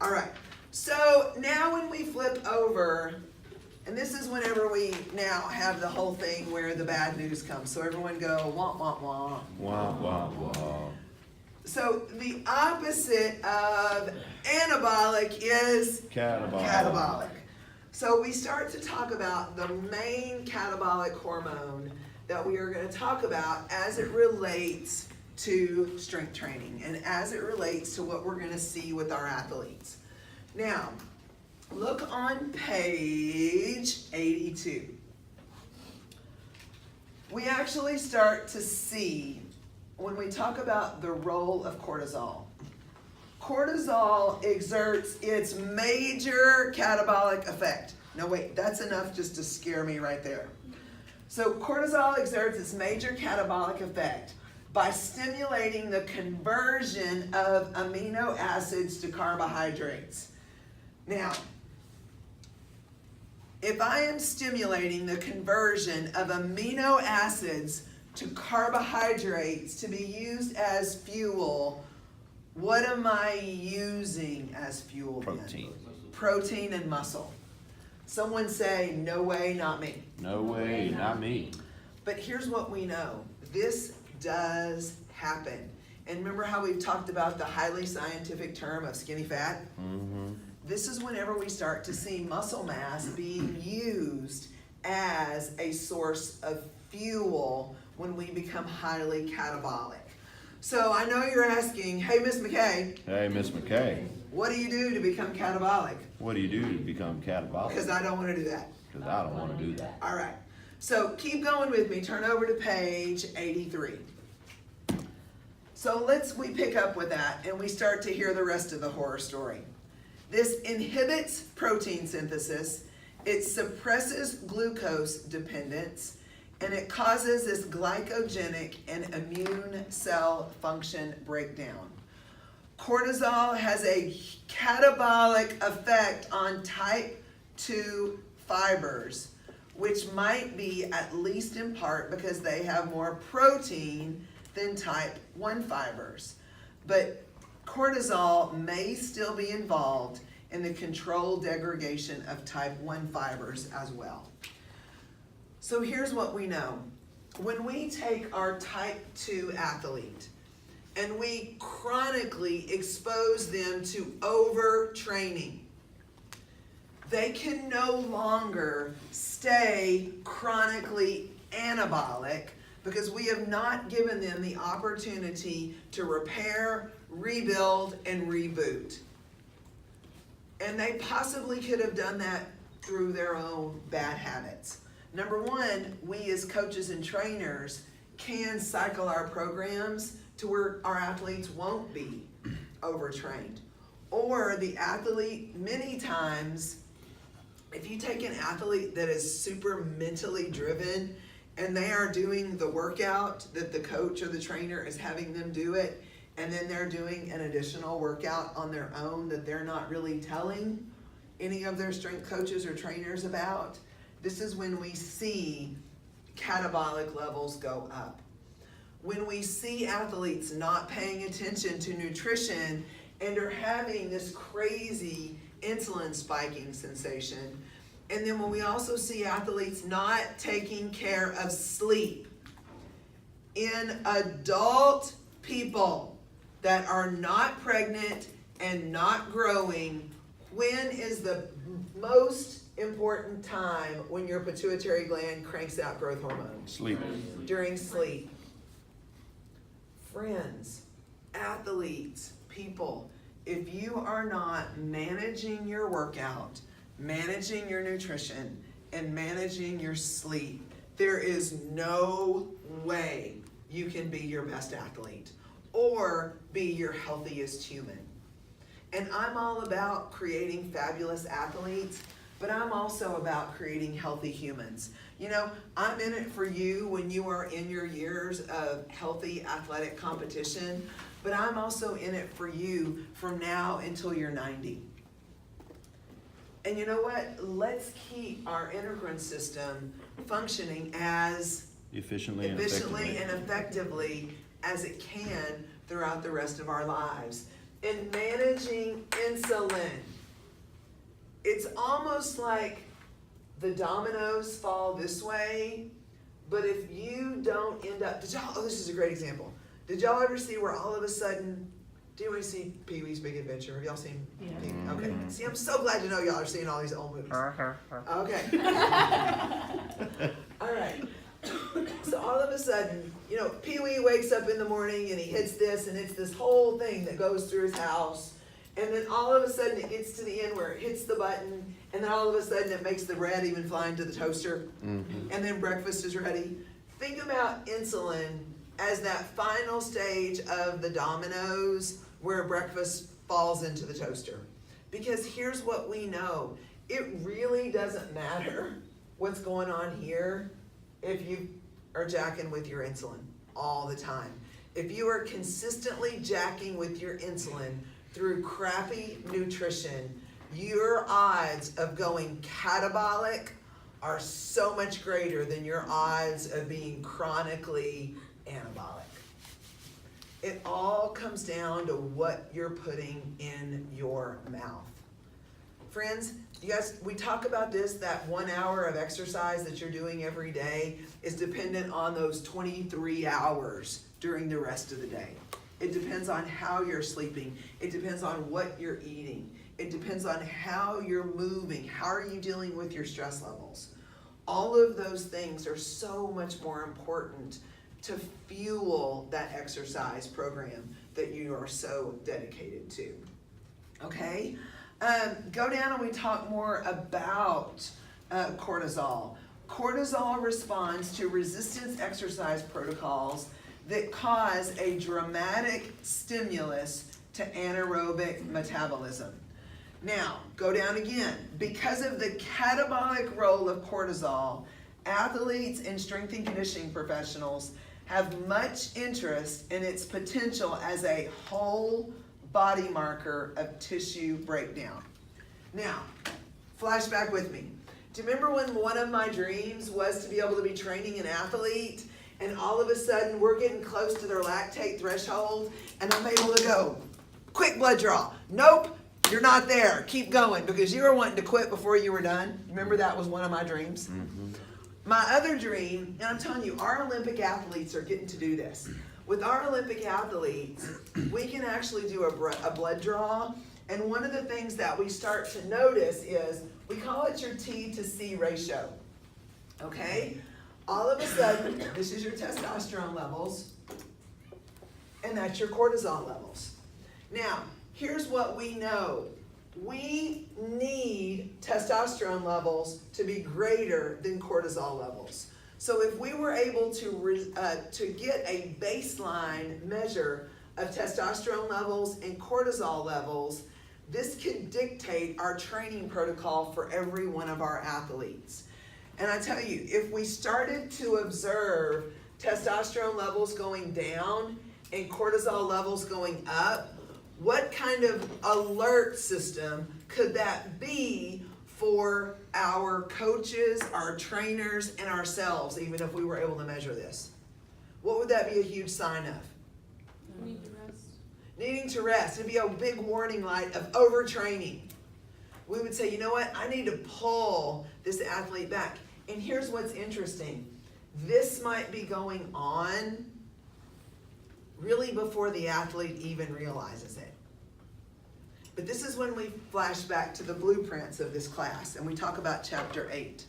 All right, so now when we flip over, and this is whenever we now have the whole thing where the bad news comes. So everyone go, wah, wah, wah. Wah, wah, wah. So the opposite of anabolic is catabolic. So we start to talk about the main catabolic hormone that we are going to talk about as it relates to strength training and as it relates to what we're going to see with our athletes. Now, look on page 82. We actually start to see when we talk about the role of cortisol. Cortisol exerts its major catabolic effect. No, wait, that's enough just to scare me right there. So cortisol exerts its major catabolic effect by stimulating the conversion of amino acids to carbohydrates. Now, if I am stimulating the conversion of amino acids to carbohydrates to be used as fuel, what am I using as fuel then? Protein. Protein and muscle. Someone say, no way, not me. No way, not me. But here's what we know. This does happen. And remember how we've talked about the highly scientific term of skinny fat? Mm-hmm. This is whenever we start to see muscle mass being used as a source of fuel when we become highly catabolic. So I know you're asking, hey, Miss McKay. Hey, Miss McKay. What do you do to become catabolic? What do you do to become catabolic? Because I don't want to do that. Because I don't want to do that. All right. So keep going with me. Turn over to page 83. So we pick up with that and we start to hear the rest of the horror story. This inhibits protein synthesis, it suppresses glucose dependence, and it causes this glycogenic and immune cell function breakdown. Cortisol has a catabolic effect on type 2 fibers, which might be at least in part because they have more protein than type 1 fibers. But cortisol may still be involved in the controlled degradation of type 1 fibers as well. So here's what we know. When we take our type 2 athlete and we chronically expose them to overtraining, they can no longer stay chronically anabolic because we have not given them the opportunity to repair, rebuild, and reboot. And they possibly could have done that through their own bad habits. Number one, we as coaches and trainers can cycle our programs to where our athletes won't be overtrained. Or the athlete, many times, if you take an athlete that is super mentally driven and they are doing the workout that the coach or the trainer is having them do it, and then they're doing an additional workout on their own that they're not really telling any of their strength coaches or trainers about, this is when we see catabolic levels go up. When we see athletes not paying attention to nutrition and are having this crazy insulin spiking sensation, and then when we also see athletes not taking care of sleep in adult people that are not pregnant and not growing, when is the most important time when your pituitary gland cranks out growth hormone? Sleep. During sleep. Friends, athletes, people, if you are not managing your workout, managing your nutrition, and managing your sleep, there is no way you can be your best athlete or be your healthiest human. And I'm all about creating fabulous athletes, but I'm also about creating healthy humans. You know, I'm in it for you when you are in your years of healthy athletic competition, but I'm also in it for you from now until you're 90. And you know what? Let's keep our endocrine system functioning as Efficiently and effectively as it can throughout the rest of our lives. in managing insulin. It's almost like the dominoes fall this way, but if you don't end up, this is a great example. Did y'all ever see where all of a sudden, do you want to see Pee-wee's Big Adventure? Have y'all seen? Yeah. Okay. See, I'm so glad to know y'all are seeing all these old movies. Okay. All right. So all of a sudden, you know, Pee-wee wakes up in the morning and he hits this, and it's this whole thing that goes through his house. And then all of a sudden it gets to the end where it hits the button, and then all of a sudden it makes the bread even fly into the toaster. And then breakfast is ready. Think about insulin as that final stage of the dominoes where breakfast falls into the toaster. Because here's what we know. It really doesn't matter what's going on here if you are jacking with your insulin all the time. If you are consistently jacking with your insulin through crappy nutrition, your odds of going catabolic are so much greater than your odds of being chronically anabolic. It all comes down to what you're putting in your mouth. Friends, you guys, we talk about this, that 1 hour of exercise that you're doing every day is dependent on those 23 hours during the rest of the day. It depends on how you're sleeping. It depends on what you're eating. It depends on how you're moving. How are you dealing with your stress levels? All of those things are so much more important to fuel that exercise program that you are so dedicated to. Okay? Go down and we talk more about cortisol. Cortisol responds to resistance exercise protocols that cause a dramatic stimulus to anaerobic metabolism. Now, go down again. Because of the catabolic role of cortisol, athletes and strength and conditioning professionals have much interest in its potential as a whole body marker of tissue breakdown. Now, flashback with me. Do you remember when one of my dreams was to be able to be training an athlete, and all of a sudden we're getting close to their lactate threshold, and I'm able to go, quick blood draw. Nope, you're not there. Keep going, because you were wanting to quit before you were done. Remember that was one of my dreams? My other dream, and I'm telling you, our Olympic athletes are getting to do this. With our Olympic athletes, we can actually do a blood draw, and one of the things that we start to notice is, we call it your T to C ratio, okay? All of a sudden, this is your testosterone levels, and that's your cortisol levels. Now, here's what we know. We need testosterone levels to be greater than cortisol levels. So if we were able to get a baseline measure of testosterone levels and cortisol levels, this could dictate our training protocol for every one of our athletes. And I tell you, if we started to observe testosterone levels going down and cortisol levels going up, what kind of alert system could that be for our coaches, our trainers, and ourselves, even if we were able to measure this? What would that be a huge sign of? Need to rest. Needing to rest. It'd be a big warning light of overtraining. We would say, you know what? I need to pull this athlete back. And here's what's interesting. This might be going on really before the athlete even realizes it. But this is when we flash back to the blueprints of this class and we talk about chapter 8.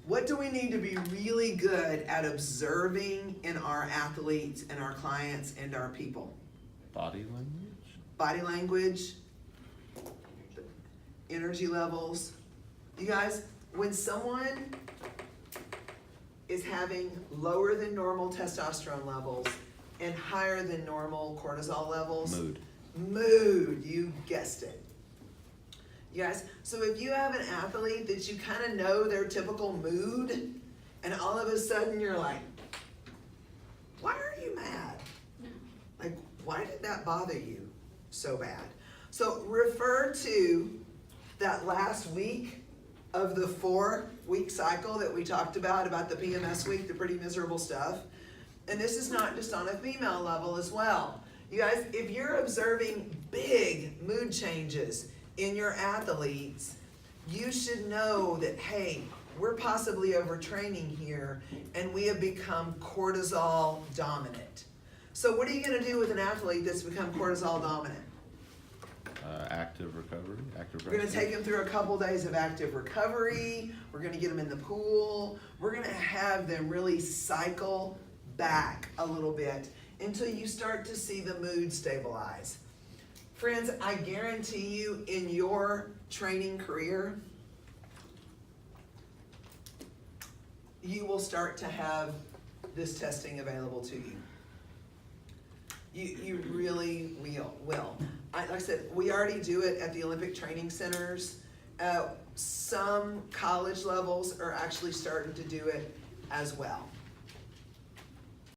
What do we need to be really good at observing in our athletes and our clients and our people? Body language? Body language, energy levels. You guys, when someone is having lower than normal testosterone levels and higher than normal cortisol levels, Mood, you guessed it. You guys, so if you have an athlete that you kind of know their typical mood, and all of a sudden you're like, why are you mad? Like, why did that bother you so bad? So refer to that last week of the 4-week cycle that we talked about the PMS week, the pretty miserable stuff. And this is not just on a female level as well. You guys, if you're observing big mood changes in your athletes, you should know that, hey, we're possibly overtraining here and we have become cortisol dominant. So what are you gonna do with an athlete that's become cortisol dominant? Active recovery, active We're gonna rescue. take them through a couple days of active recovery. We're gonna get them in the pool. We're gonna have them really cycle back a little bit until you start to see the mood stabilize. Friends, I guarantee you in your training career, you will start to have this testing available to you. You really will. Like I said, we already do it at the Olympic training centers. Some college levels are actually starting to do it as well.